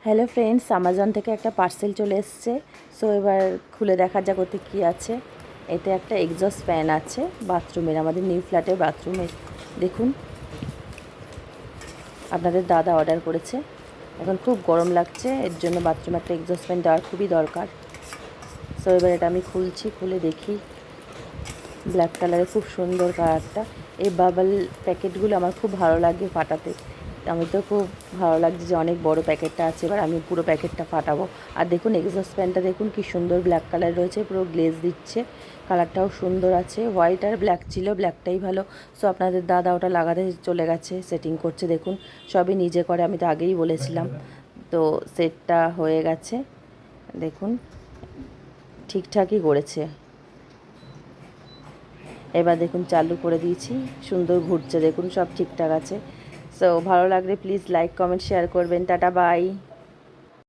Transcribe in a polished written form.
Hello friends, Amazon থেকে একটা parcel চলে এসছে। সো এবার খুলে দেখা যাক ওতে কী আছে। এতে একটা এক্সস্ট ফ্যান আছে বাথরুমের, আমাদের নিউ ফ্ল্যাটের বাথরুমের। দেখুন, আপনাদের দাদা অর্ডার করেছে। এখন খুব গরম লাগছে, এর জন্য বাথরুমে একটা এক্সস্ট ফ্যান দেওয়ার খুবই দরকার। সো এবার এটা আমি খুলছি, খুলে দেখি। ব্ল্যাক কালারের খুব সুন্দর কালারটা। এই বাবল প্যাকেটগুলো আমার খুব ভালো লাগে ফাটাতে। আমি তো খুব ভালো লাগছে যে অনেক বড় প্যাকেটটা আছে। এবার আমি পুরো প্যাকেটটা ফাটাবো। আর দেখুন এক্সস্ট ফ্যানটা দেখুন কি সুন্দর ব্ল্যাক কালার রয়েছে, পুরো গ্লেজ দিচ্ছে। কালারটাও সুন্দর আছে, হোয়াইট আর ব্ল্যাক ছিল, ব্ল্যাকটাই ভালো। সো আপনাদের দাদা ওটা লাগাতে চলে গেছে, সেটিং করছে। দেখুন সবই নিজে করে, আমি তো আগেই বলেছিলাম। তো সেটটা হয়ে গেছে, দেখুন ঠিকঠাকই করেছে। এবার দেখুন চালু করে দিয়েছি, সুন্দর ঘুরছে, দেখুন সব ঠিকঠাক আছে। সো ভালো লাগলে প্লিজ লাইক কমেন্ট শেয়ার করবেন। Tata bye.